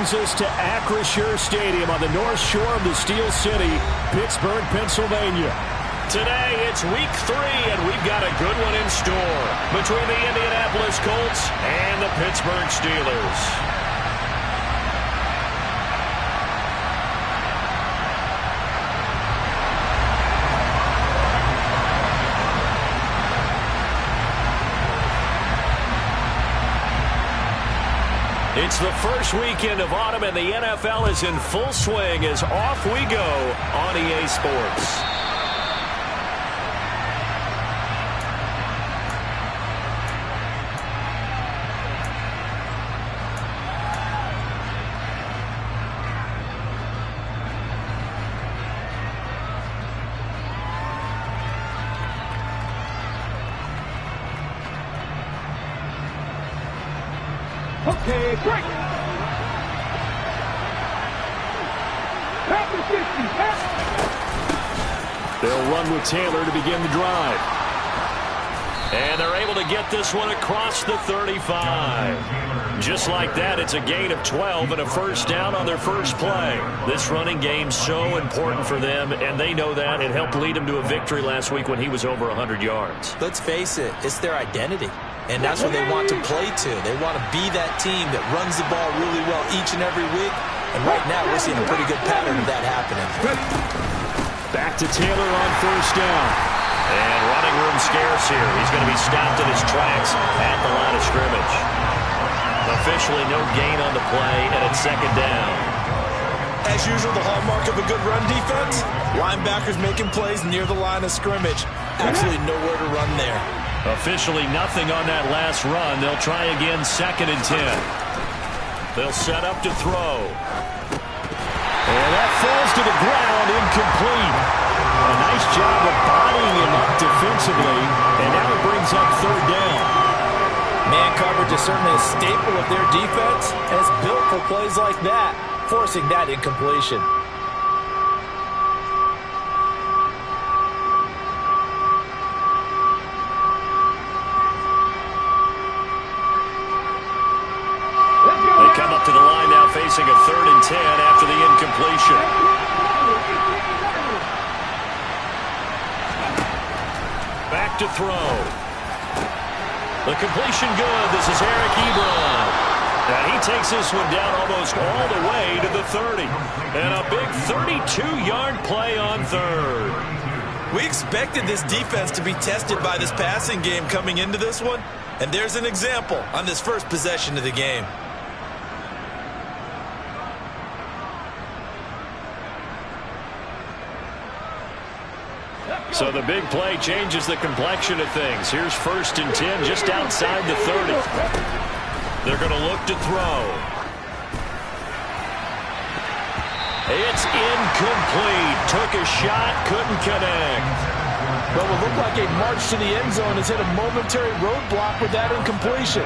brings us to Acrisure Stadium on the north shore of the Steel City, Pittsburgh, Pennsylvania. Today, it's week 3, and we've got a good one in store between the Indianapolis Colts and the Pittsburgh Steelers. It's the first weekend of autumn, and the NFL is in full swing as off we go on EA Sports. Okay, break. They'll run with Taylor to begin the drive. And they're able to get this one across the 35. Just like that, it's a gain of 12 and a first down on their first play. This running game's so important for them, and they know that. It helped lead them to a victory last week when he was over 100 yards. Let's face it, it's their identity. And that's what they want to play to. They want to be that team that runs the ball really well each and every week. And right now, we're seeing a pretty good pattern of that happening. Back to Taylor on first down. And running room scarce here. He's going to be stopped in his tracks at the line of scrimmage. Officially no gain on the play, and it's second down. As usual, the hallmark of a good run defense, linebackers making plays near the line of scrimmage. Absolutely nowhere to run there. Officially nothing on that last run. They'll try again, second and 10. They'll set up to throw. And that falls to the ground, incomplete. A nice job of bodying him up defensively, and now it brings up third down. Man coverage is certainly a staple of their defense, and it's built for plays like that, forcing that incompletion. Facing a third and 10 after the incompletion. Back to throw. The completion good. This is Eric Ebron. And he takes this one down almost all the way to the 30. And a big 32-yard play on third. We expected this defense to be tested by this passing game coming into this one. And there's an example on this first possession of the game. So the big play changes the complexion of things. Here's first and 10 just outside the 30. They're going to look to throw. It's incomplete. Took a shot, couldn't connect. Well, it looked like a march to the end zone has hit a momentary roadblock with that incompletion.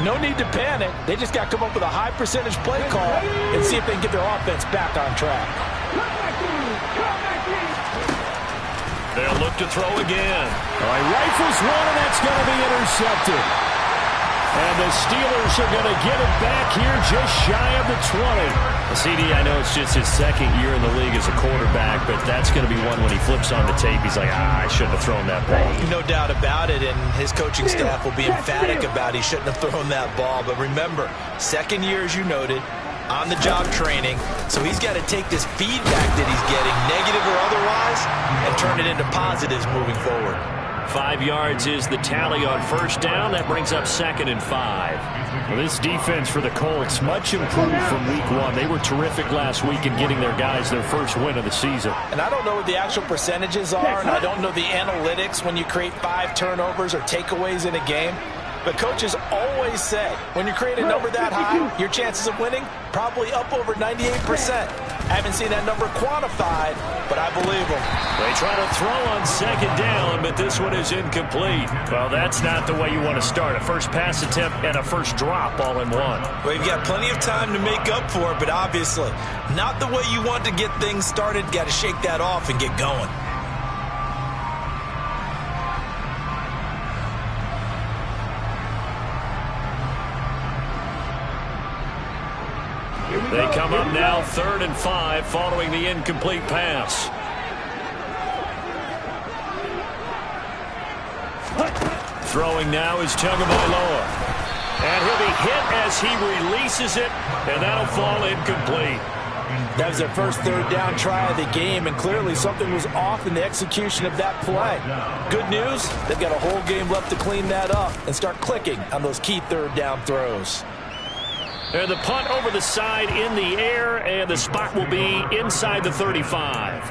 No need to panic. They just got to come up with a high percentage play call and see if they can get their offense back on track. They'll look to throw again. All right, rifles one, and that's going to be intercepted. And the Steelers are going to get it back here just shy of the 20. CD, I know it's just his second year in the league as a quarterback, but that's going to be one when he flips on the tape. He's like, I shouldn't have thrown that ball. No doubt about it, and his coaching staff will be emphatic about he shouldn't have thrown that ball. But remember, second year, as you noted, on-the-job training, so he's got to take this feedback that he's getting, negative or otherwise, and turn it into positives moving forward. 5 yards is the tally on first down. That brings up second and 5. Well, this defense for the Colts, much improved from week 1. They were terrific last week in getting their guys their first win of the season. And I don't know what the actual percentages are, and I don't know the analytics when you create 5 turnovers or takeaways in a game. But coaches always say, when you create a number that high, your chances of winning probably up over 98%. I haven't seen that number quantified, but I believe them. They try to throw on second down, but this one is incomplete. Well, that's not the way you want to start. A first pass attempt and a first drop all in one. Well, you've got plenty of time to make up for it, but obviously not the way you want to get things started. Got to shake that off and get going. They come up now 3rd and 5 following the incomplete pass. Throwing now is Tagovailoa. And he'll be hit as he releases it, and that'll fall incomplete. That was their first 3rd down try of the game, and clearly something was off in the execution of that play. Good news, they've got a whole game left to clean that up and start clicking on those key 3rd down throws. And the punt over the side in the air, and the spot will be inside the 35.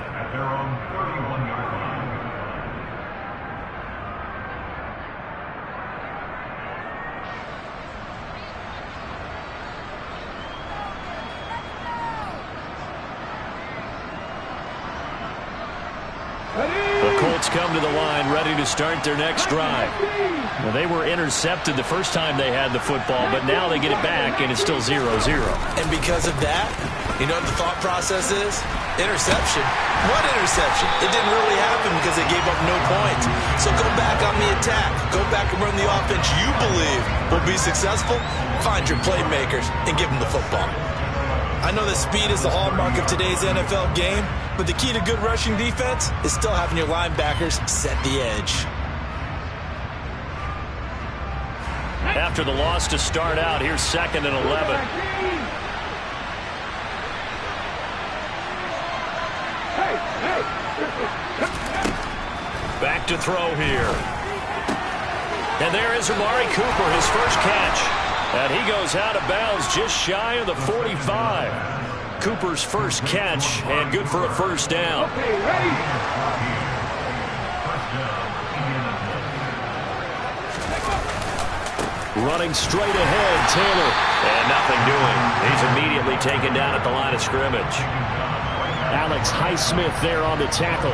Come to the line, ready to start their next drive. Well, they were intercepted the first time they had the football, but now they get it back, and it's still 0-0. And because of that, you know what the thought process is? Interception. What interception? It didn't really happen because they gave up no points. So go back on the attack. Go back and run the offense you believe will be successful. Find your playmakers and give them the football. I know that speed is the hallmark of today's NFL game, but the key to good rushing defense is still having your linebackers set the edge. After the loss to start out, here's 2nd and 11. Back to throw here. And there is Amari Cooper, his first catch. And he goes out of bounds just shy of the 45. Cooper's first catch, and good for a first down. Running straight ahead, Taylor. And nothing doing. He's immediately taken down at the line of scrimmage. Alex Highsmith there on the tackle.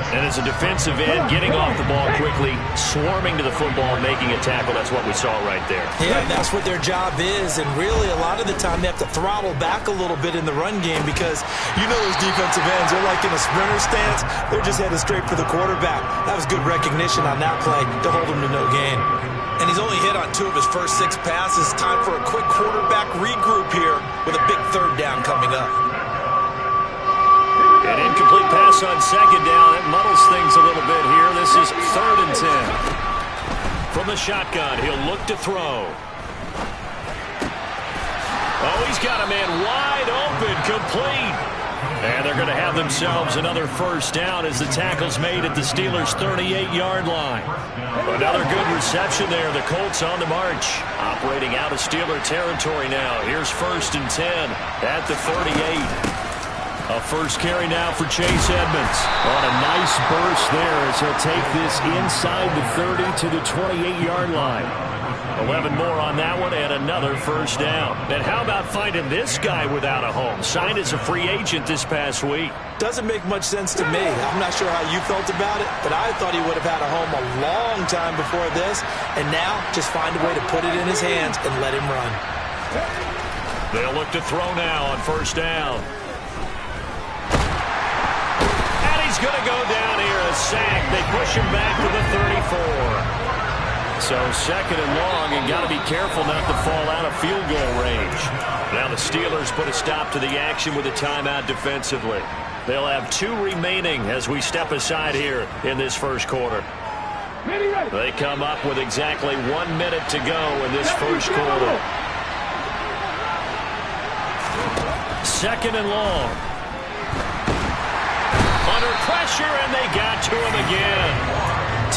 And as a defensive end, getting off the ball quickly, swarming to the football, making a tackle. That's what we saw right there. Yeah, that's what their job is. And really, a lot of the time, they have to throttle back a little bit in the run game because you know those defensive ends, they're like in a sprinter stance. They're just headed straight for the quarterback. That was good recognition on that play to hold him to no gain. And he's only hit on 2 of his first 6 passes. Time for a quick quarterback regroup here with a big 3rd down coming up. An incomplete pass on 2nd down. It muddles things a little bit here. This is 3rd and 10. From the shotgun, he'll look to throw. Oh, he's got a man wide open, complete. And they're going to have themselves another first down as the tackle's made at the Steelers' 38-yard line. Another good reception there. The Colts on the march. Operating out of Steeler territory now. Here's 1st and 10 at the 38. A first carry now for Chase Edmonds. On a nice burst there as he'll take this inside the 30 to the 28-yard line. 11 more on that one and another first down. And how about finding this guy without a home? Signed as a free agent this past week. Doesn't make much sense to me. I'm not sure how you felt about it, but I thought he would have had a home a long time before this. And now just find a way to put it in his hands and let him run. They'll look to throw now on first down. He's going to go down here, a sack. They push him back to the 34. So 2nd and long, and got to be careful not to fall out of field goal range. Now the Steelers put a stop to the action with a timeout defensively. They'll have 2 remaining as we step aside here in this first quarter. They come up with exactly 1 minute to go in this first quarter. 2nd and long. Under pressure, and they got to him again.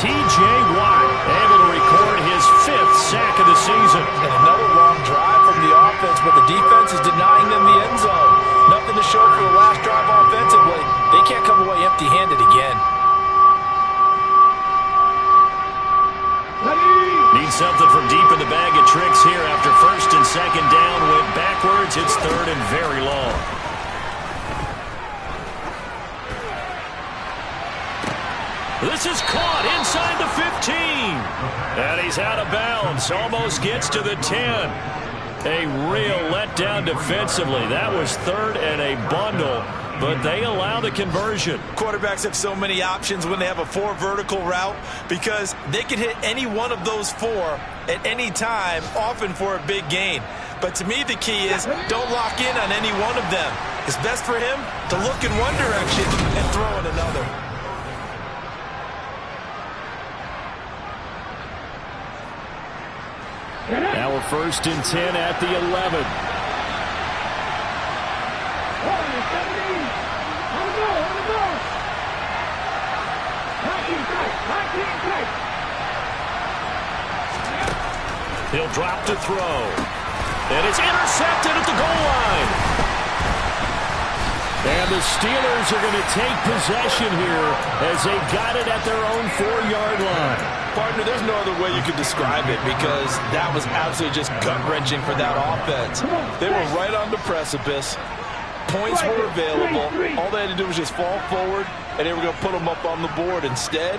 T.J. Watt able to record his 5th sack of the season. And another long drive from the offense, but the defense is denying them the end zone. Nothing to show for the last drive offensively. They can't come away empty-handed again. Need something from deep in the bag of tricks here after 1st and 2nd down. Went backwards. It's 3rd and very long. This is caught inside the 15. And he's out of bounds. Almost gets to the 10. A real letdown defensively. That was third and a bundle, but they allow the conversion. Quarterbacks have so many options when they have a 4 vertical route because they can hit any one of those 4 at any time, often for a big gain. But to me, the key is don't lock in on any one of them. It's best for him to look in one direction and throw in another. Now we're 1st and 10 at the 11. He'll drop to throw. And it's intercepted at the goal line. And the Steelers are going to take possession here as they got it at their own 4-yard line. Partner, there's no other way you could describe it because that was absolutely just gut-wrenching for that offense. They were right on the precipice. Points were available. All they had to do was just fall forward, and they were going to put them up on the board. Instead,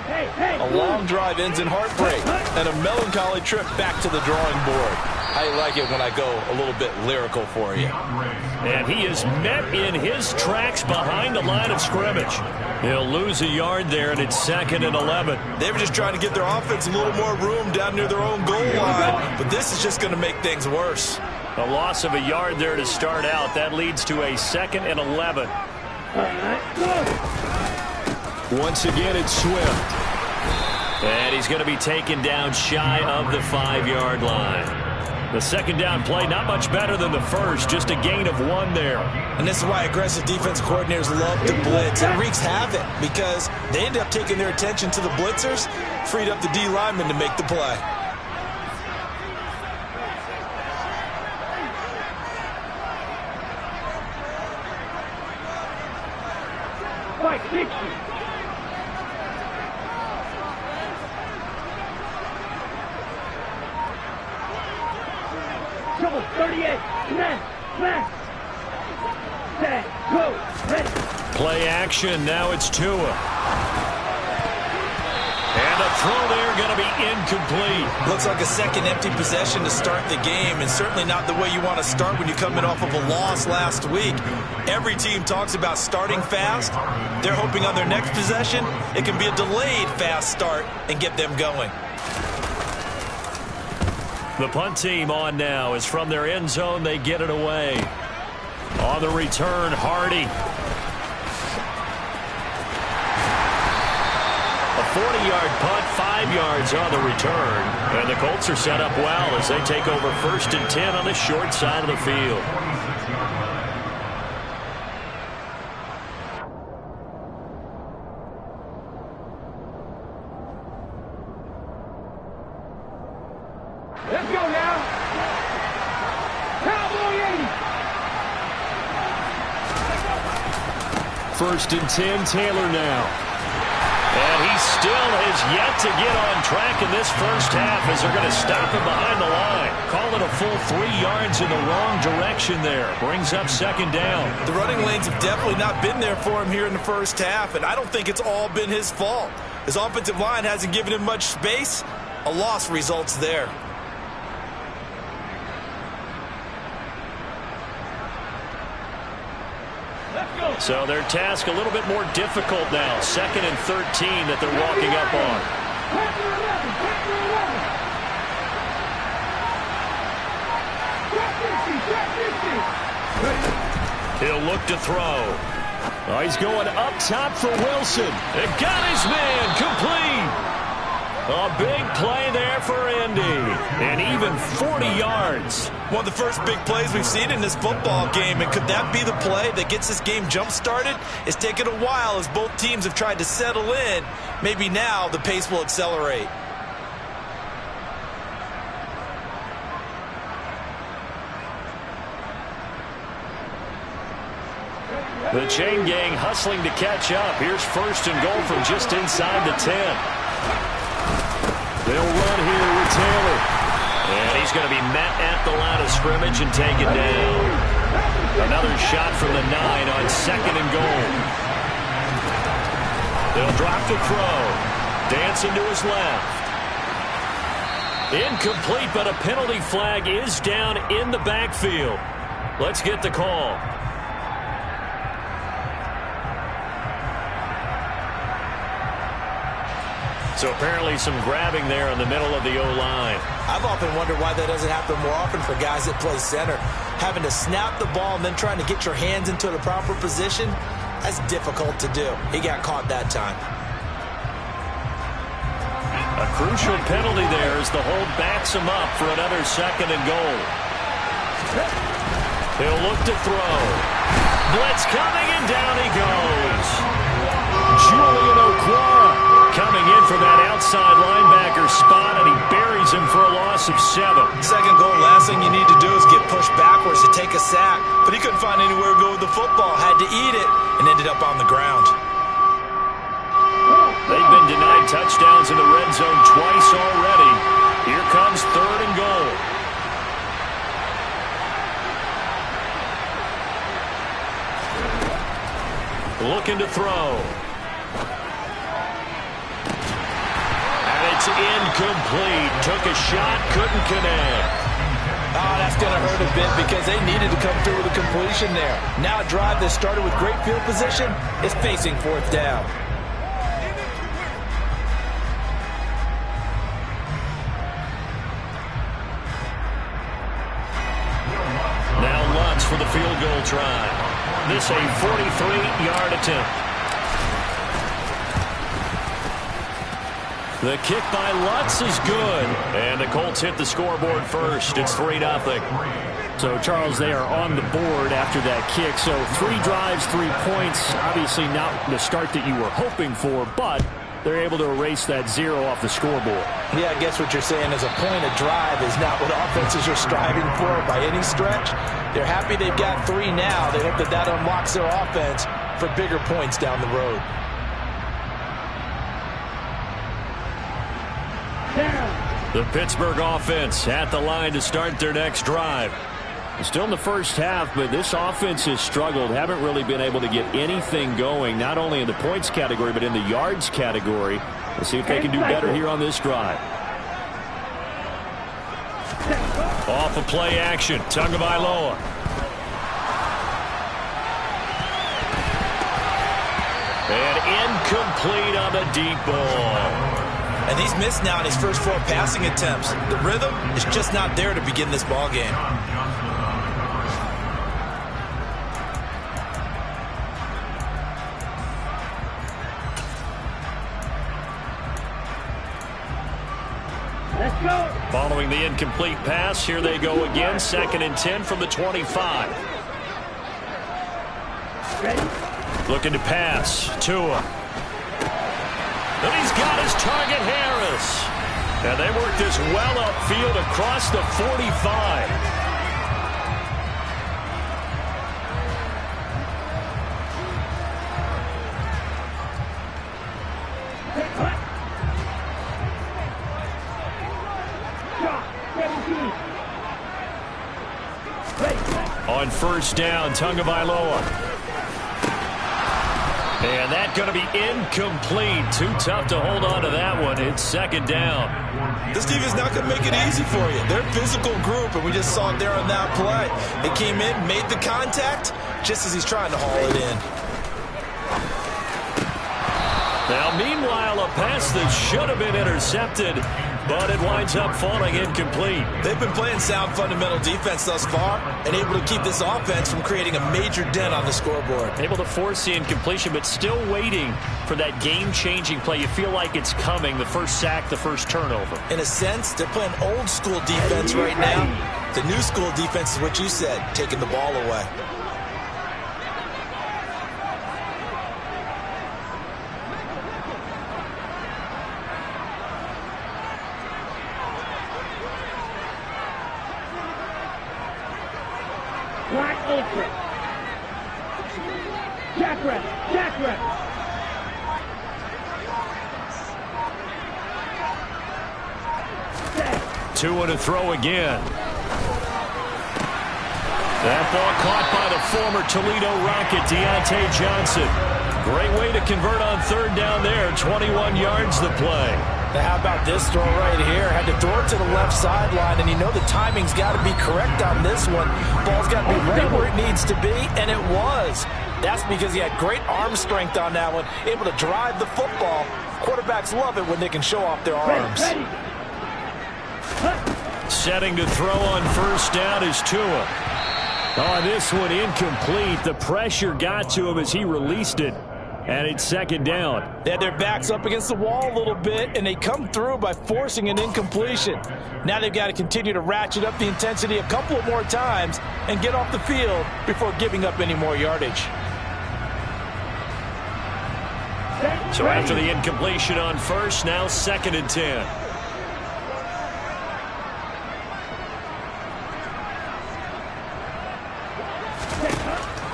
a long drive ends in heartbreak and a melancholy trip back to the drawing board. I like it when I go a little bit lyrical for you. And he is met in his tracks behind the line of scrimmage. He'll lose a yard there, and it's 2nd and 11. They were just trying to give their offense a little more room down near their own goal line, but this is just going to make things worse. A loss of a yard there to start out. That leads to a 2nd and 11. Once again, it's Swift. And he's going to be taken down shy of the 5-yard line. The 2nd down play, not much better than the first, just a gain of 1 there. And this is why aggressive defense coordinators love to blitz. It wreaks havoc because they end up taking their attention to the blitzers, freed up the D lineman to make the play. Fight, 60. Double 38. Smash. Set. Go. Ready. Play action. Now it's Tua. And the throw there going to be incomplete. Looks like a second empty possession to start the game, and certainly not the way you want to start when you're coming off of a loss last week. Every team talks about starting fast. They're hoping on their next possession it can be a delayed fast start and get them going. The punt team on now is from their end zone. They get it away. On the return, Hardy. A 40-yard punt, 5 yards on the return. And the Colts are set up well as they take over 1st and 10 on the short side of the field. Let's go now. Cowboy 80. 1st and 10, Taylor now. And he still has yet to get on track in this first half as they're going to stop him behind the line. Call it a full 3 yards in the wrong direction there. Brings up 2nd down. The running lanes have definitely not been there for him here in the first half, and I don't think it's all been his fault. His offensive line hasn't given him much space. A loss results there. So their task a little bit more difficult now. 2nd and 13 that they're walking up on. He'll look to throw. Oh, he's going up top for Wilson. It got his man complete. A big play there for Indy. And even 40 yards. One of the first big plays we've seen in this football game. And could that be the play that gets this game jump-started? It's taken a while as both teams have tried to settle in. Maybe now the pace will accelerate. The chain gang hustling to catch up. Here's 1st and goal from just inside the 10. They'll run here with Taylor. And he's going to be met at the line of scrimmage and taken down. Another shot from the 9 on 2nd and goal. They'll drop to throw. Dancing to his left. Incomplete, but a penalty flag is down in the backfield. Let's get the call. So apparently some grabbing there in the middle of the O-line. I've often wondered why that doesn't happen more often for guys that play center. Having to snap the ball and then trying to get your hands into the proper position, that's difficult to do. He got caught that time. A crucial penalty there as the hold backs him up for another 2nd and goal. He'll look to throw. Blitz coming, and down he goes. Julian Okwara coming in from that outside linebacker spot, and he buries him for a loss of 7. 2nd goal, last thing you need to do is get pushed backwards to take a sack. But he couldn't find anywhere to go with the football, had to eat it, and ended up on the ground. They've been denied touchdowns in the red zone twice already. Here comes 3rd and goal. Looking to throw. And it's incomplete. Took a shot, couldn't connect. Oh, that's going to hurt a bit because they needed to come through with a completion there. Now a drive that started with great field position is facing 4th down. Now Lutz for the field goal try. This a 43-yard attempt. The kick by Lutz is good. And the Colts hit the scoreboard first. It's 3-0. So, Charles, they are on the board after that kick. So 3 drives, 3 points. Obviously not the start that you were hoping for, but they're able to erase that 0 off the scoreboard. Yeah, I guess what you're saying is a point of drive is not what offenses are striving for by any stretch. They're happy they've got 3 now. They hope that that unlocks their offense for bigger points down the road. The Pittsburgh offense at the line to start their next drive. Still in the first half, but this offense has struggled. Haven't really been able to get anything going, not only in the points category, but in the yards category. Let's see if they can do better here on this drive. Off of play action, Tagovailoa. And incomplete on the deep ball. And he's missed now in his first 4 passing attempts. The rhythm is just not there to begin this ball game. Let's go. Following the incomplete pass, here they go again. 2nd and 10 from the 25. Ready? Looking to pass. Tua. And he's got his target, Harris. And they work this well upfield across the 45. On 1st down, Tagovailoa. And that's going to be incomplete. Too tough to hold on to that one. It's 2nd down. This defense is not going to make it easy for you. They're a physical group, and we just saw it there on that play. They came in, made the contact, just as he's trying to haul it in. Now, meanwhile, a pass that should have been intercepted, but it winds up falling incomplete. They've been playing sound fundamental defense thus far and able to keep this offense from creating a major dent on the scoreboard. Able to force the incompletion, but still waiting for that game-changing play. You feel like it's coming, the first sack, the first turnover. In a sense, they're playing old-school defense right now. The new-school defense is what you said, taking the ball away. Black Ultra. Jackrabbit. Jackrabbit. Tua to throw again. That ball caught by the former Toledo Rocket, Deontay Johnson. Great way to convert on 3rd down there. 21 yards the play. Now, how about this throw right here? Had to throw it to the left sideline, and you know the timing's got to be correct on this one. Ball's got to be right where it needs to be, and it was. That's because he had great arm strength on that one, able to drive the football. Quarterbacks love it when they can show off their arms. Setting to throw on first down is Tua. Oh, this one incomplete. The pressure got to him as he released it. And it's second down. They had their backs up against the wall a little bit, and they come through by forcing an incompletion. Now they've got to continue to ratchet up the intensity a couple of more times and get off the field before giving up any more yardage. So after the incompletion on first, now 2nd and 10.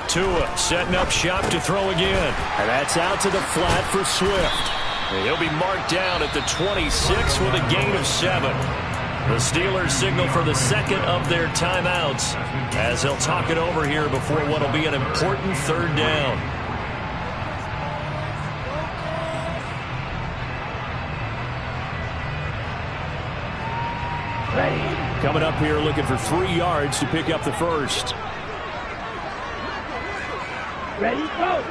Tua setting up shop to throw again. And that's out to the flat for Swift. And he'll be marked down at the 26 with a gain of 7. The Steelers signal for the second of their timeouts as they'll talk it over here before what will be an important 3rd down. Coming up here looking for 3 yards to pick up the first. Ready, go!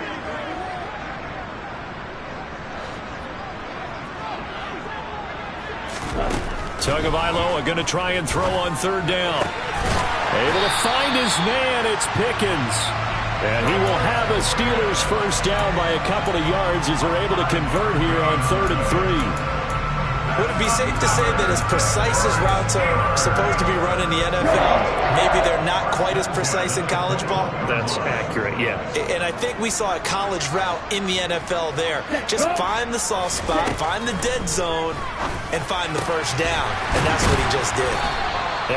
Tagovailoa going to try and throw on 3rd down. Able to find his man. It's Pickens. And he will have a Steelers first down by a couple of yards as they're able to convert here on 3rd and 3. Would it be safe to say that as precise as routes are supposed to be run in the NFL, maybe they're not quite as precise in college ball? That's accurate, yeah. And I think we saw a college route in the NFL there. Just find the soft spot, find the dead zone, and find the first down. And that's what he just did.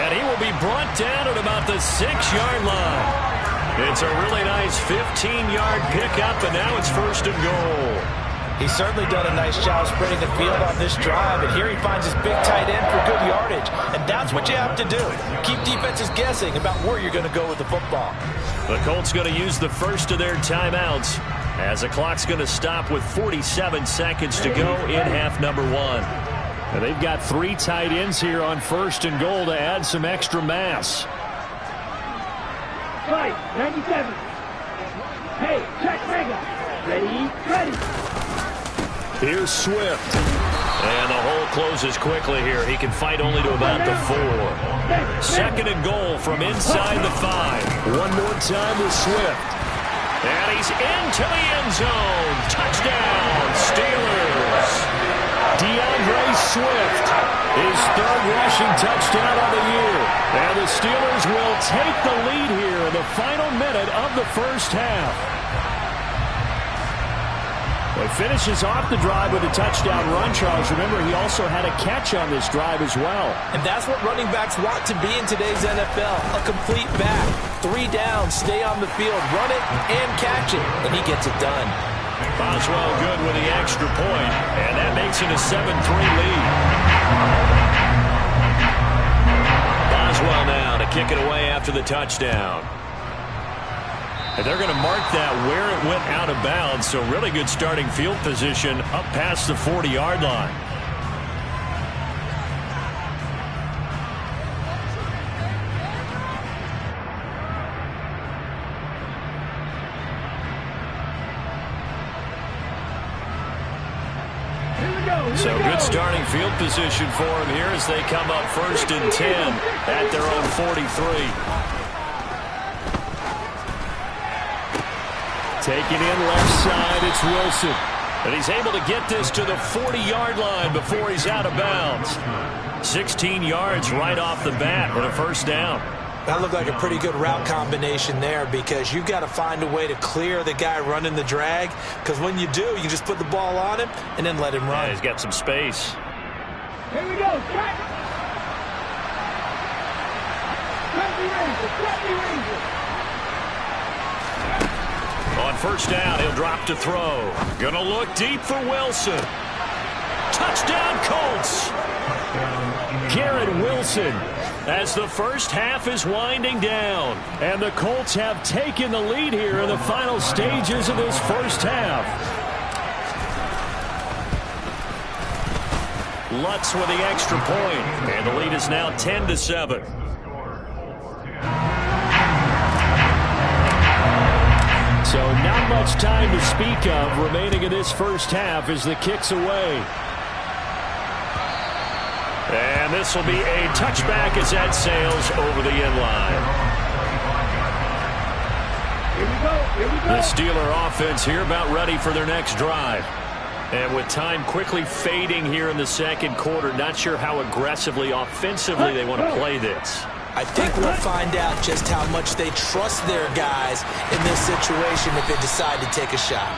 And he will be brought down at about the 6-yard line. It's a really nice 15-yard pickup, and now it's 1st and goal. He's certainly done a nice job spreading the field on this drive, and here he finds his big tight end for good yardage. And that's what you have to do. Keep defenses guessing about where you're going to go with the football. The Colts going to use the first of their timeouts as the clock's going to stop with 47 seconds to go in half number 1. And they've got 3 tight ends here on 1st and goal to add some extra mass. 97. Hey, check Mega. Ready. Here's Swift. And the hole closes quickly here. He can fight only to about the 4. 2nd and goal from inside the 5. One more time with Swift. And he's into the end zone. Touchdown, Steelers. DeAndre Swift, his 3rd rushing touchdown of the year. And the Steelers will take the lead here in the final minute of the first half. Well, he finishes off the drive with a touchdown run, Charles. Remember, he also had a catch on this drive as well. And that's what running backs want to be in today's NFL, a complete back. 3 down, stay on the field, run it, and catch it. And he gets it done. Boswell good with the extra point, and that makes it a 7-3 lead. Boswell now to kick it away after the touchdown. And they're going to mark that where it went out of bounds, so really good starting field position up past the 40-yard line. So good starting field position for him here as they come up 1st and 10 at their own 43. Taking in left side, it's Wilson. And he's able to get this to the 40-yard line before he's out of bounds. 16 yards right off the bat with a first down. That looked like a pretty good route combination there because you've got to find a way to clear the guy running the drag, because when you do, you just put the ball on him and then let him run. Yeah, he's got some space. Here we go, track. On first down, he'll drop to throw. Gonna look deep for Wilson. Touchdown, Colts. Garrett Wilson. As the first half is winding down. And the Colts have taken the lead here in the final stages of this first half. Lutz with the extra point, and the lead is now 10-7. So not much time to speak of remaining in this first half as the kick's away. And this will be a touchback as that sails over the end line. Here we go. The Steeler offense here about ready for their next drive. And with time quickly fading here in the second quarter, not sure how aggressively, offensively they want to play this. I think we'll find out just how much they trust their guys in this situation if they decide to take a shot.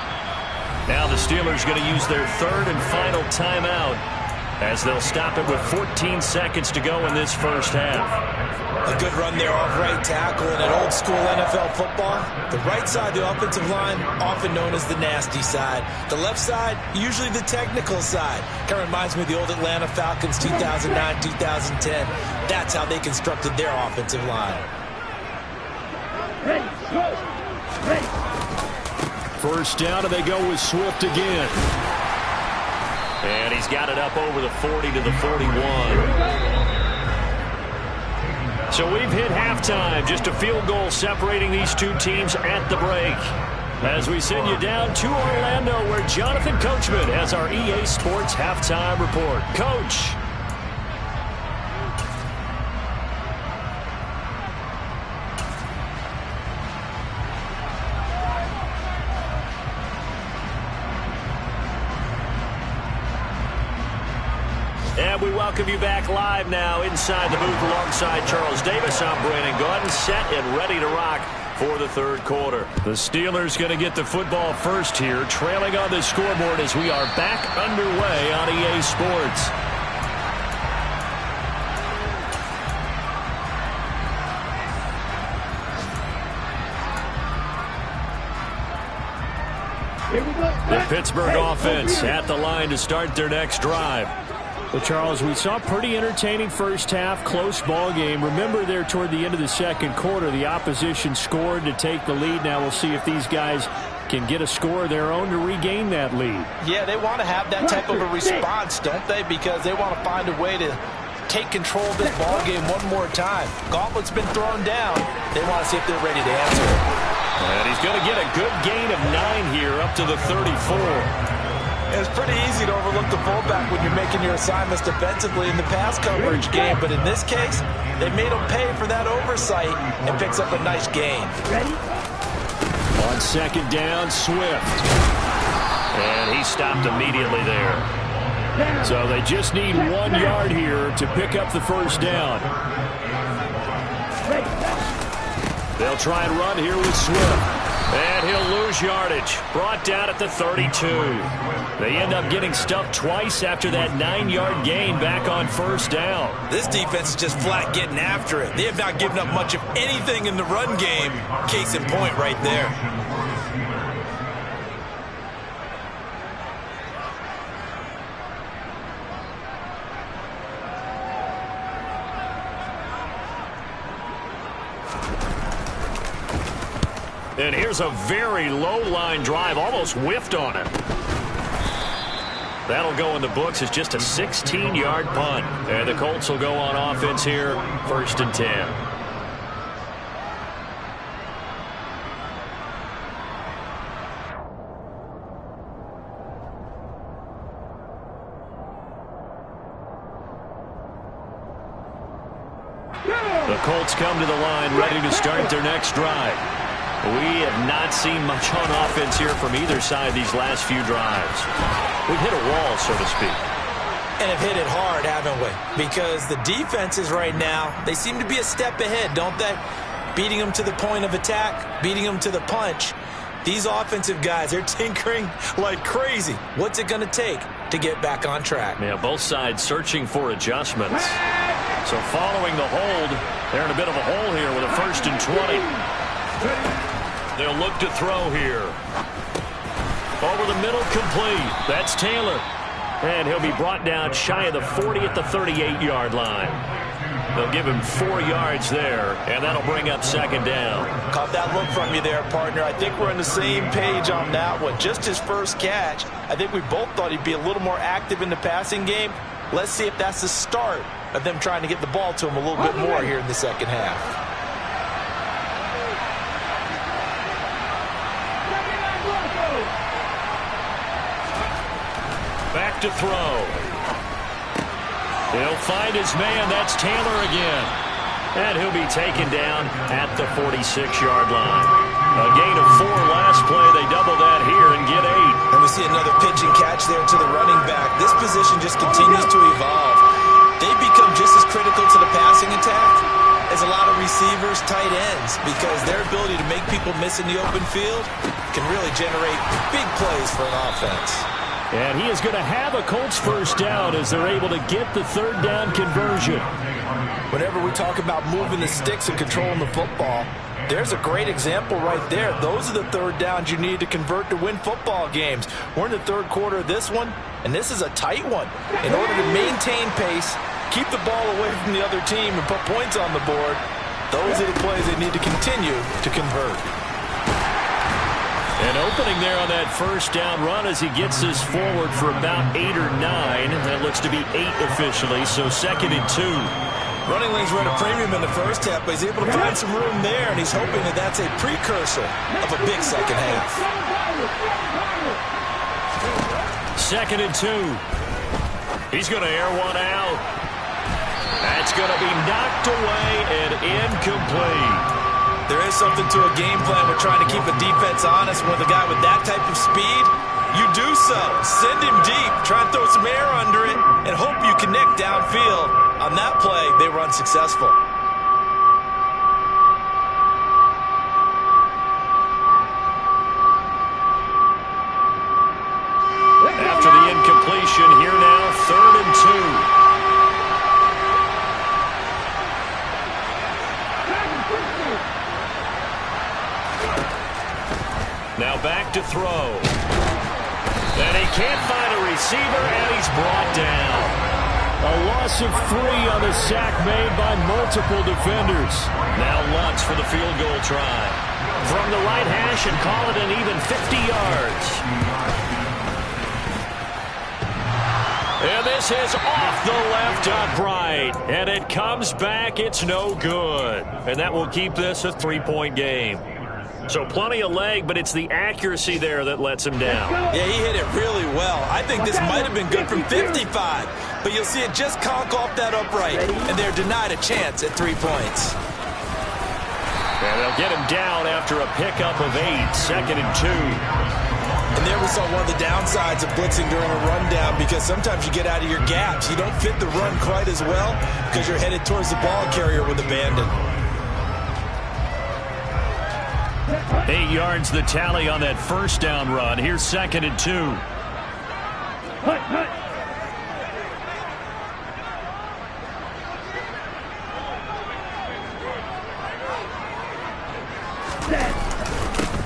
Now the Steelers going to use their third and final timeout as they'll stop it with 14 seconds to go in this first half. A good run there off right tackle in an old school NFL football. The right side, the offensive line, often known as the nasty side. The left side, usually the technical side. Kind of reminds me of the old Atlanta Falcons 2009, 2010. That's how they constructed their offensive line. Ready, go. Ready. First down, and they go with Swift again. And he's got it up over the 40 to the 41. So we've hit halftime. Just a field goal separating these two teams at the break. As we send you down to Orlando, where Jonathan Coachman has our EA Sports halftime report. Coach. And we welcome you back live now inside the booth alongside Charles Davis. I'm Brandon Gaudin, set and ready to rock for the third quarter. The Steelers going to get the football first here, trailing on the scoreboard as we are back underway on EA Sports. Here we go. The Pittsburgh offense at the line to start their next drive. Well, Charles, we saw a pretty entertaining first half, close ball game. Remember there toward the end of the second quarter, the opposition scored to take the lead. Now we'll see if these guys can get a score of their own to regain that lead. Yeah, they want to have that type of a response, don't they? Because they want to find a way to take control of this ball game one more time. Gauntlet's been thrown down. They want to see if they're ready to answer it. And he's going to get a good gain of 9 here up to the 34. It's pretty easy to overlook the fullback when you're making your assignments defensively in the pass coverage game. But in this case, they made him pay for that oversight and picks up a nice gain. Ready? On second down, Swift. And he stopped immediately there. So they just need 1 yard here to pick up the first down. They'll try and run here with Swift. And he'll lose yardage. Brought down at the 32. They end up getting stuffed twice after that 9-yard gain back on first down. This defense is just flat getting after it. They have not given up much of anything in the run game. Case in point right there. And here's a very low-line drive, almost whiffed on it. That'll go in the books as just a 16-yard punt. And the Colts will go on offense here, 1st and 10. The Colts come to the line ready to start their next drive. We have not seen much on offense here from either side these last few drives. We've hit a wall, so to speak. And have hit it hard, haven't we? Because the defenses right now, they seem to be a step ahead, don't they? Beating them to the point of attack, beating them to the punch. These offensive guys, they're tinkering like crazy. What's it going to take to get back on track? Yeah, both sides searching for adjustments. So following the hold, they're in a bit of a hole here with a 1st and 20. They'll look to throw here. Over the middle, complete. That's Taylor. And he'll be brought down shy of the 40 at the 38-yard line. They'll give him 4 yards there, and that'll bring up 2nd down. Caught that look from you there, partner. I think we're on the same page on that one. Just his first catch. I think we both thought he'd be a little more active in the passing game. Let's see if that's the start of them trying to get the ball to him a little bit more here in the second half. Back to throw. He'll find his man. That's Taylor again. And he'll be taken down at the 46-yard line. A gain of 4 last play. They double that here and get 8. And we see another pitch and catch there to the running back. This position just continues to evolve. They become just as critical to the passing attack as a lot of receivers, tight ends, because their ability to make people miss in the open field can really generate big plays for an offense. And he is going to have a Colts first down as they're able to get the third down conversion. Whenever we talk about moving the sticks and controlling the football, there's a great example right there. Those are the third downs you need to convert to win football games. We're in the third quarter of this one, and this is a tight one. In order to maintain pace, keep the ball away from the other team, and put points on the board, those are the plays they need to continue to convert. An opening there on that first down run as he gets this forward for about 8 or 9. That looks to be 8 officially, so 2nd and 2. Running lanes were at a premium in the first half, but he's able to find some room there, and he's hoping that that's a precursor of a big second half. 2nd and 2. He's going to air one out. That's going to be knocked away and incomplete. There is something to a game plan with trying to keep a defense honest. With a guy with that type of speed, you do so. Send him deep, try and throw some air under it, and hope you connect downfield. On that play, they run successful. After the incompletion, here now, 3rd and 2. Now back to throw. And he can't find a receiver, and he's brought down. A loss of 3 on the sack made by multiple defenders. Now Lutz for the field goal try. From the right hash and call it an even 50 yards. And this is off the left upright. And it comes back. It's no good. And that will keep this a 3-point game. So plenty of leg, but it's the accuracy there that lets him down. Yeah, he hit it really well. I think this might have been good from 55, but you'll see it just conk off that upright, and they're denied a chance at 3 points. And they'll get him down after a pickup of 8, 2nd and 2. And there we saw one of the downsides of blitzing during a rundown, because sometimes you get out of your gaps. You don't fit the run quite as well because you're headed towards the ball carrier with abandon. 8 yards the tally on that first down run. Here's 2nd and 2.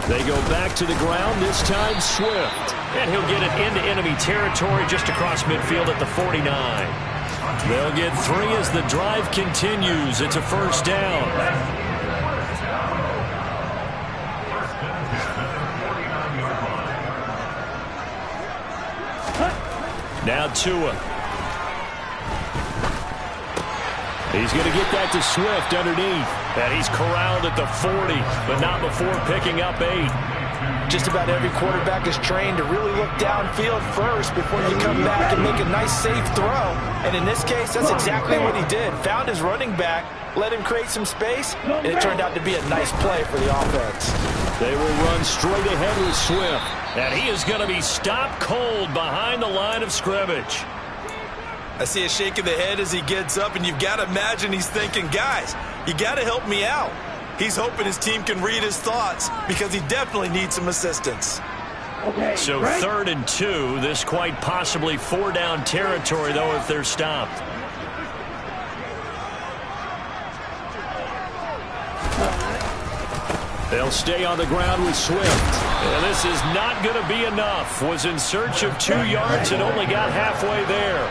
They go back to the ground, this time Swift. And he'll get it into enemy territory just across midfield at the 49. They'll get 3 as the drive continues. It's a first down. Now Tua. He's going to get that to Swift underneath. And he's corralled at the 40, but not before picking up 8. Just about every quarterback is trained to really look downfield first before you come back and make a nice, safe throw. And in this case, that's exactly what he did. Found his running back, let him create some space, and it turned out to be a nice play for the offense. They will run straight ahead with Swift. And he is going to be stopped cold behind the line of scrimmage. I see a shake of the head as he gets up, and you've got to imagine he's thinking, guys, you got to help me out. He's hoping his team can read his thoughts because he definitely needs some assistance. So 3rd and 2, this quite possibly 4-down territory, though, if they're stopped. They'll stay on the ground with Swift. And this is not going to be enough. Was in search of 2 yards and only got halfway there.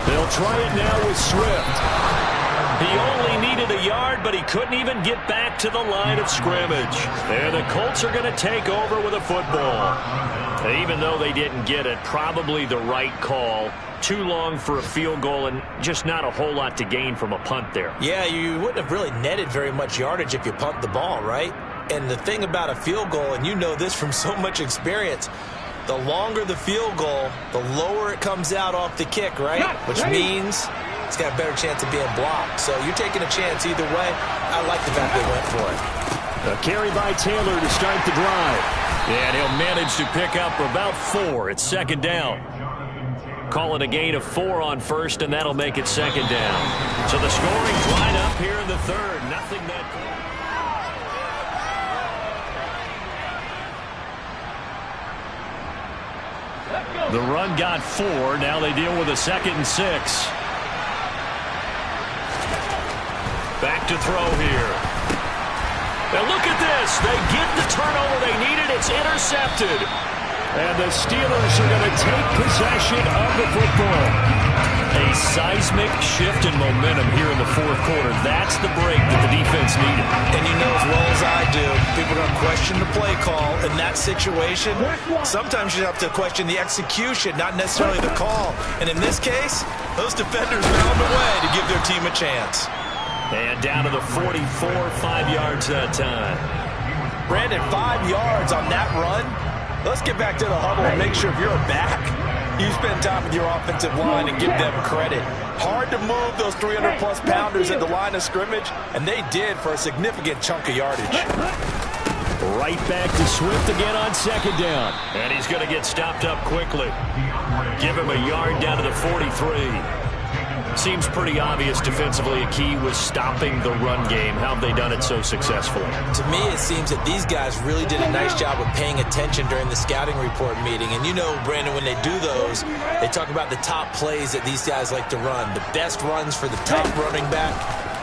They'll try it now with Swift. He only needed a yard, but he couldn't even get back to the line of scrimmage. And the Colts are going to take over with a football. Even though they didn't get it, probably the right call. Too long for a field goal and just not a whole lot to gain from a punt there. Yeah, you wouldn't have really netted very much yardage if you punt the ball, right? And the thing about a field goal, and you know this from so much experience, the longer the field goal, the lower it comes out off the kick, right? Which means it's got a better chance of being blocked. So you're taking a chance either way. I like the fact they went for it. A carry by Taylor to start the drive. And he'll manage to pick up about 4. It's second down. Call it a gain of 4 on first, and that'll make it second down. So the scoring's right up here in the third. Nothing that... The run got 4. Now they deal with a 2nd and 6. Back to throw here. Now look at this. They get the turnover they needed. It's intercepted. And the Steelers are going to take possession of the football. A seismic shift in momentum here in the fourth quarter. That's the break that the defense needed. And you know as well as I do, people are going to question the play call in that situation. Sometimes you have to question the execution, not necessarily the call. And in this case, those defenders found a way to give their team a chance. And down to the 44, 5 yards that time. Brandon, 5 yards on that run. Let's get back to the huddle and make sure if you're back, you spend time with your offensive line and give them credit. Hard to move those 300-plus pounders at the line of scrimmage, and they did for a significant chunk of yardage. Right back to Swift again on second down. And he's going to get stopped up quickly. Give him a yard down to the 43. Seems pretty obvious defensively a key was stopping the run game. How have they done it so successfully? To me, it seems that these guys really did a nice job of paying attention during the scouting report meeting. And you know, Brandon, when they do those, they talk about the top plays that these guys like to run. The best runs for the top running back,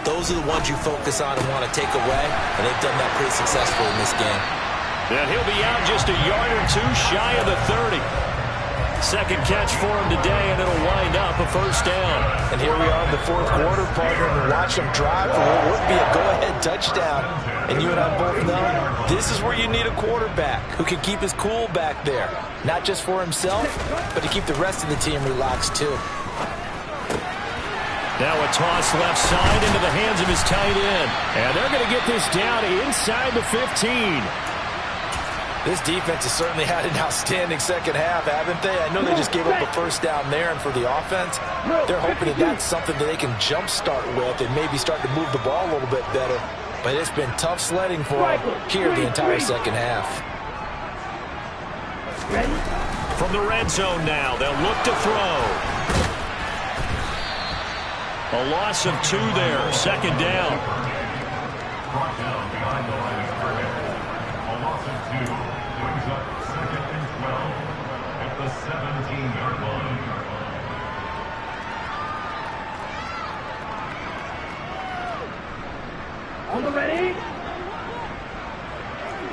those are the ones you focus on and want to take away. And they've done that pretty successfully in this game. And he'll be out just a yard or 2 shy of the 30. Second catch for him today, and it'll wind up a first down. And here we are in the fourth quarter, partner, and watch them drive for what would be a go-ahead touchdown. And you and I both know this is where you need a quarterback who can keep his cool back there. Not just for himself, but to keep the rest of the team relaxed, too. Now a toss left side into the hands of his tight end. And they're going to get this down inside the 15. This defense has certainly had an outstanding second half, haven't they? I know they just gave up a first down there, and for the offense, they're hoping that that's something that they can jumpstart with and maybe start to move the ball a little bit better. But it's been tough sledding for them here the entire second half. From the red zone now, they'll look to throw. A loss of 2 there, second down. On the ready?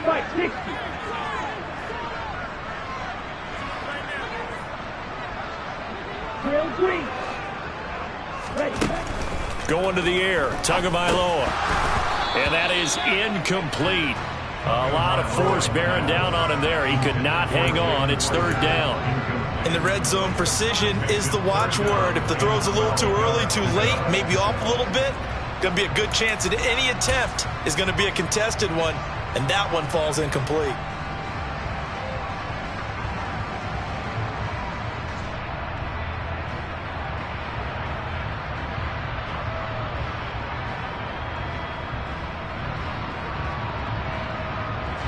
Fight 60. Trail green. Ready. Going to the air, Tagovailoa. And that is incomplete. A lot of force bearing down on him there. He could not hang on. It's third down. In the red zone, precision is the watchword. If the throw's a little too early, too late, maybe off a little bit, going to be a good chance that any attempt is going to be a contested one, and that one falls incomplete.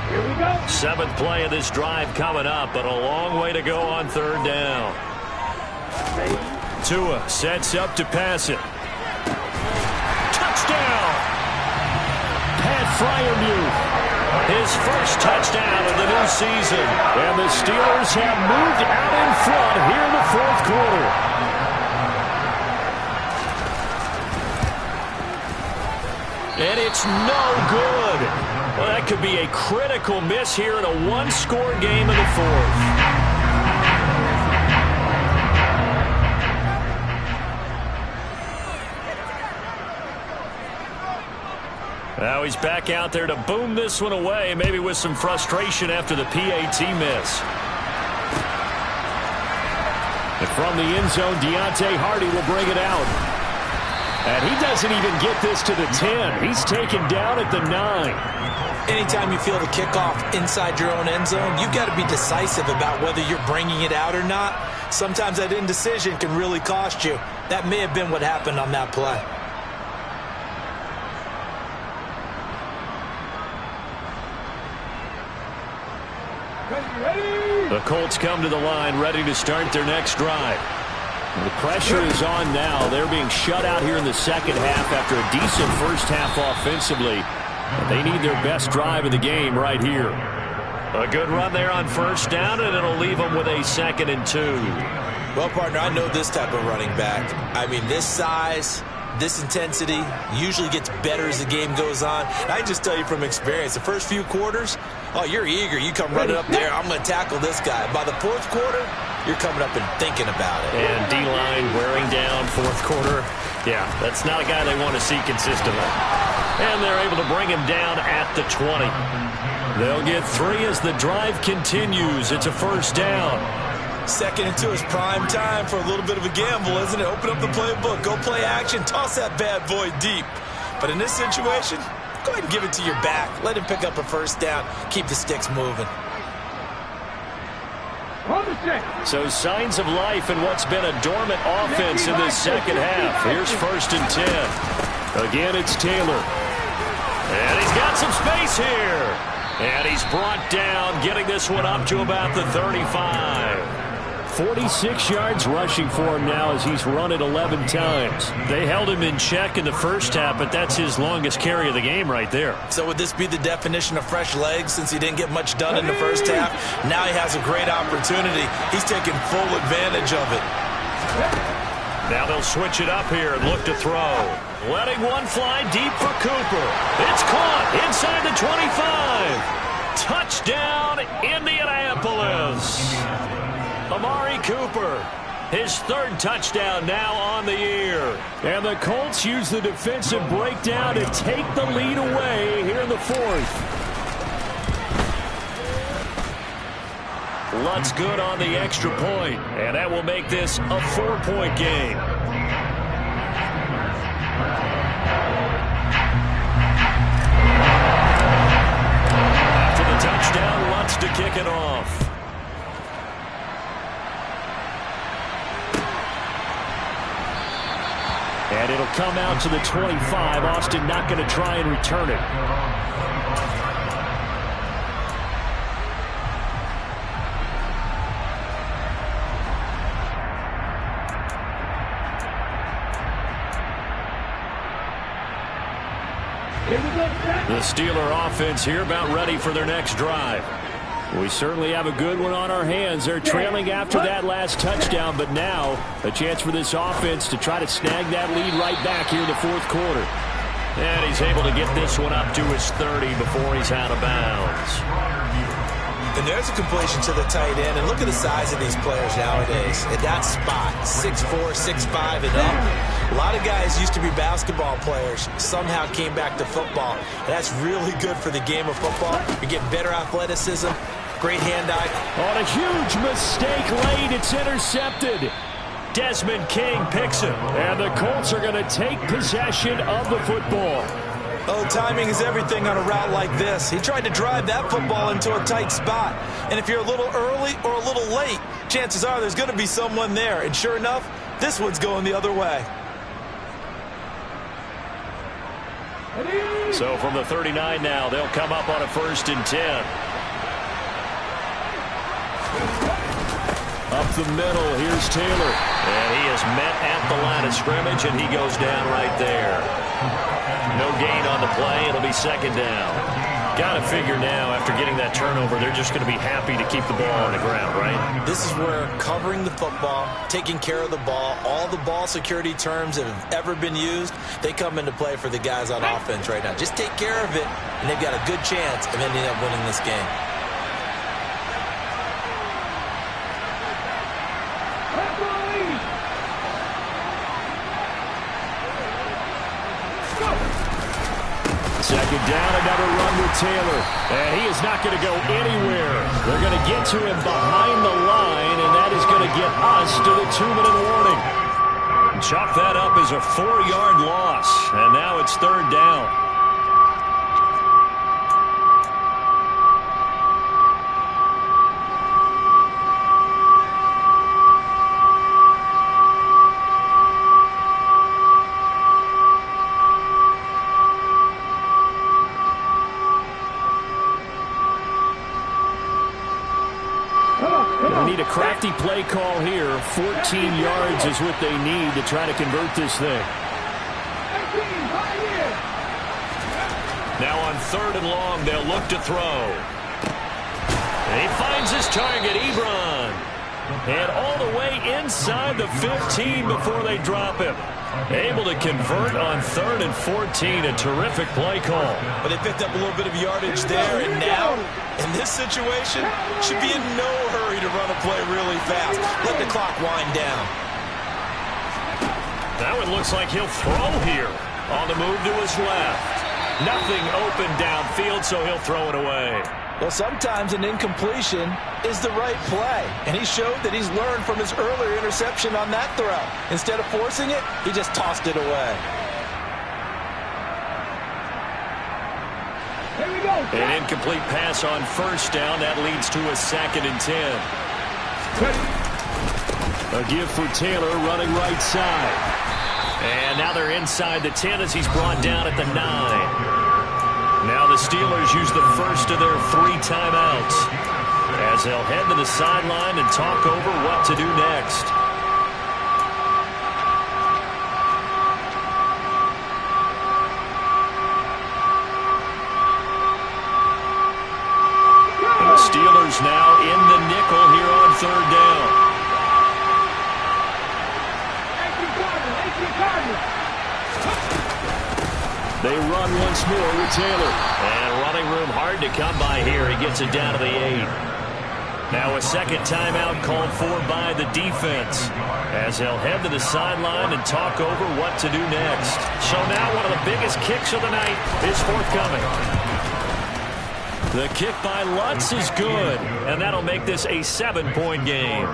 Here we go. 7th play of this drive coming up, but a long way to go on third down. Tua sets up to pass it. Touchdown! Pat Freiermuth, his first touchdown of the new season. And the Steelers have moved out in front here in the fourth quarter. And it's no good. Well, that could be a critical miss here in a one-score game in the fourth. Now he's back out there to boom this one away, maybe with some frustration after the PAT miss. And from the end zone, Deontay Hardy will bring it out. And he doesn't even get this to the 10. He's taken down at the 9. Anytime you feel the kickoff inside your own end zone, you've got to be decisive about whether you're bringing it out or not. Sometimes that indecision can really cost you. That may have been what happened on that play. The Colts come to the line ready to start their next drive. The pressure is on now. They're being shut out here in the second half after a decent first half offensively. And they need their best drive of the game right here. A good run there on first down, and it'll leave them with a 2nd and 2. Well, partner, I know this type of running back. I mean, this size, this intensity usually gets better as the game goes on. And I just tell you from experience, the first few quarters, oh, you're eager. You come running up there, I'm going to tackle this guy. By the fourth quarter, you're coming up and thinking about it. And D-line wearing down fourth quarter. Yeah, that's not a guy they want to see consistently. And they're able to bring him down at the 20. They'll get 3 as the drive continues. It's a first down. 2nd and 2 is prime time for a little bit of a gamble, isn't it? Open up the playbook, go play action, toss that bad boy deep. But in this situation, go ahead and give it to your back. Let him pick up a first down. Keep the sticks moving. So signs of life in what's been a dormant offense in this second half. Here's 1st and 10. Again, it's Taylor. And he's got some space here. And he's brought down, getting this one up to about the 35. 46 yards rushing for him now as he's run it 11 times. They held him in check in the first half, but that's his longest carry of the game right there. So would this be the definition of fresh legs since he didn't get much done in the first half? Now he has a great opportunity. He's taking full advantage of it. Now they'll switch it up here and look to throw. Letting one fly deep for Cooper. It's caught inside the 25. Touchdown, Indianapolis. Amari Cooper, his 3rd touchdown now on the year. And the Colts use the defensive breakdown to take the lead away here in the 4th. Lutz good on the extra point, and that will make this a 4-point game. After the touchdown, Lutz to kick it off. And it'll come out to the 25. Austin not going to try and return it. The Steeler offense here about ready for their next drive. We certainly have a good one on our hands. They're trailing after that last touchdown, but now a chance for this offense to try to snag that lead right back here in the 4th quarter. And he's able to get this one up to his 30 before he's out of bounds. And there's a completion to the tight end. And look at the size of these players nowadays. At that spot, 6'4", 6'5", and up. A lot of guys used to be basketball players, somehow came back to football. And that's really good for the game of football. You get better athleticism, great hand-eye. On a huge mistake late, it's intercepted. Desmond King picks it. And the Colts are going to take possession of the football. Oh, timing is everything on a route like this. He tried to drive that football into a tight spot. And if you're a little early or a little late, chances are there's going to be someone there. And sure enough, this one's going the other way. So from the 39 now, they'll come up on a 1st and 10. Up the middle, here's Taylor. And he is met at the line of scrimmage, and he goes down right there. No gain on the play. It'll be 2nd down. Got to figure now, after getting that turnover, they're just going to be happy to keep the ball on the ground, right? This is where covering the football, taking care of the ball, all the ball security terms that have ever been used, they come into play for the guys on offense right now. Just take care of it, and they've got a good chance of ending up winning this game. Second down, another run with Taylor. And he is not going to go anywhere. They're going to get to him behind the line, and that is going to get us to the 2-minute warning. Chalk that up as a 4-yard loss, and now it's third down. They need a crafty play call here. 14 yards is what they need to try to convert this thing. Now on third and long, they'll look to throw. And he finds his target, Ebron. And all the way inside the 15 before they drop him. Able to convert on 3rd and 14. A terrific play call. But they picked up a little bit of yardage there, and now, in this situation, should be in no hurry to run a play really fast. Let the clock wind down. Now it looks like he'll throw here. On the move to his left. Nothing open downfield, so he'll throw it away. Well, sometimes an incompletion is the right play, and he showed that he's learned from his earlier interception on that throw. Instead of forcing it, he just tossed it away. Here we go. An incomplete pass on first down. That leads to a 2nd and 10. A give for Taylor running right side. And now they're inside the 10 as he's brought down at the 9. Now the Steelers use the first of their 3 timeouts as they'll head to the sideline and talk over what to do next. And the Steelers now in the nickel here on 3rd down. They run once more with Taylor. And running room hard to come by here. He gets it down to the 8. Now a second timeout called for by the defense as they'll head to the sideline and talk over what to do next. So now one of the biggest kicks of the night is forthcoming. The kick by Lutz is good, and that'll make this a 7-point game.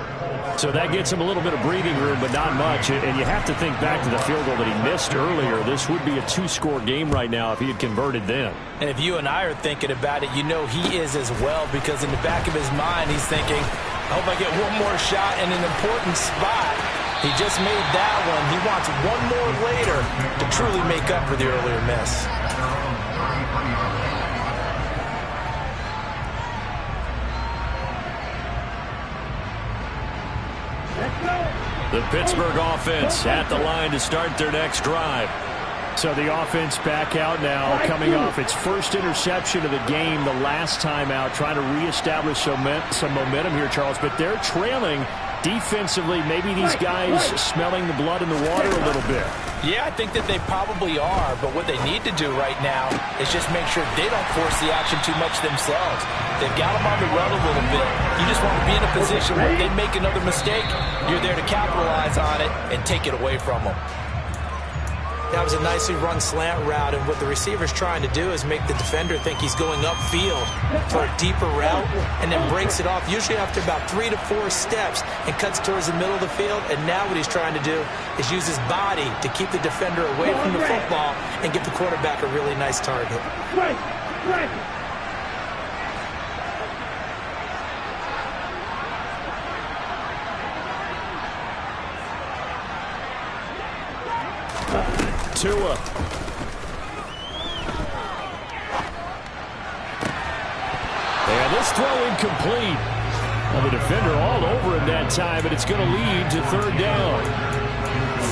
So that gets him a little bit of breathing room, but not much. And you have to think back to the field goal that he missed earlier. This would be a 2-score game right now if he had converted then. And if you and I are thinking about it, you know he is as well, because in the back of his mind, he's thinking, I hope I get one more shot in an important spot. He just made that one. He wants one more later to truly make up for the earlier miss. The Pittsburgh offense at the line to start their next drive. So the offense back out now, coming off its first interception of the game the last time out, trying to reestablish some momentum here, Charles. But they're trailing defensively. Maybe these guys smelling the blood in the water a little bit. Yeah, I think that they probably are, but what they need to do right now is just make sure they don't force the action too much themselves. They've got them on the run a little bit. You just want to be in a position where if they make another mistake, you're there to capitalize on it and take it away from them. That was a nicely run slant route, and what the receiver's trying to do is make the defender think he's going upfield for a deeper route, and then breaks it off, usually after about 3 to 4 steps, and cuts towards the middle of the field. And now what he's trying to do is use his body to keep the defender away from the football and give the quarterback a really nice target. Right. Tua. And this throw incomplete. Well, the defender all over him that time, but it's going to lead to 3rd down.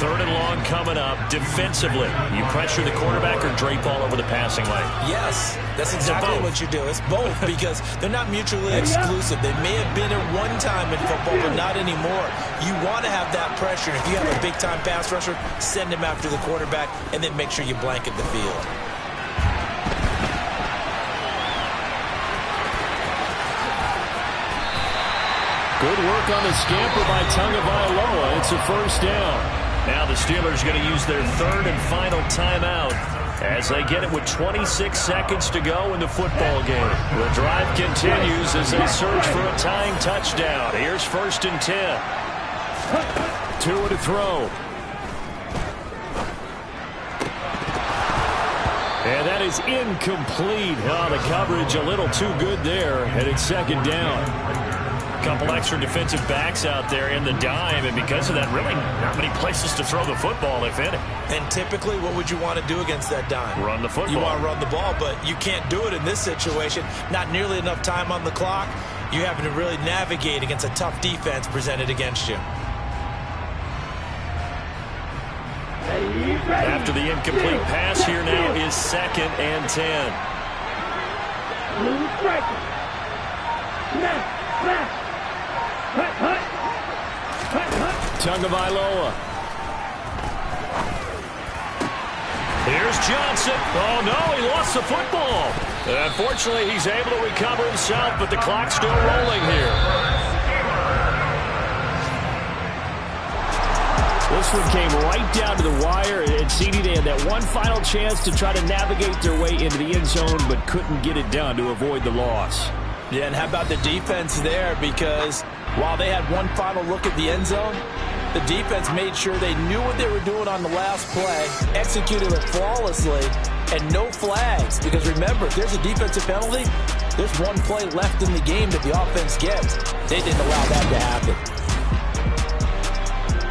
3rd and long coming up. Defensively, you pressure the quarterback or drape all over the passing lane? Yes, that's exactly what you do. It's both, because they're not mutually exclusive. They may have been at one time in football, but not anymore. You want to have that pressure. If you have a big-time pass rusher, send him after the quarterback, and then make sure you blanket the field. Good work on the scamper by Tagovailoa. It's a 1st down. Now the Steelers going to use their 3rd and final timeout as they get it with 26 seconds to go in the football game. The drive continues as they search for a tying touchdown. Here's 1st and 10. Tua to throw. And that is incomplete. Oh, the coverage a little too good there, and it's 2nd down. A couple extra defensive backs out there in the dime, and because of that, really not many places to throw the football, if any. And typically, what would you want to do against that dime? Run the football. You want to run the ball, but you can't do it in this situation. Not nearly enough time on the clock. You having to really navigate against a tough defense presented against you. After the incomplete pass, here now is 2nd and 10. Tagovailoa. Here's Johnson. Oh, no, he lost the football. Unfortunately, he's able to recover himself, but the clock's still rolling here. This one came right down to the wire, and CD, they had that one final chance to try to navigate their way into the end zone, but couldn't get it done to avoid the loss. Yeah, and how about the defense there? Because while they had one final look at the end zone, the defense made sure they knew what they were doing on the last play, executed it flawlessly, and no flags. Because remember, if there's a defensive penalty, there's one play left in the game that the offense gets. They didn't allow that to happen.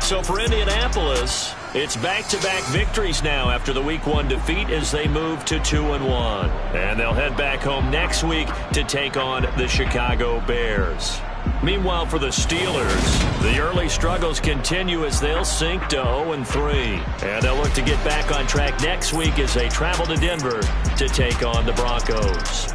So for Indianapolis, it's back-to-back victories now after the Week 1 defeat as they move to 2-1. And they'll head back home next week to take on the Chicago Bears. Meanwhile, for the Steelers, the early struggles continue as they'll sink to 0-3. And they'll look to get back on track next week as they travel to Denver to take on the Broncos.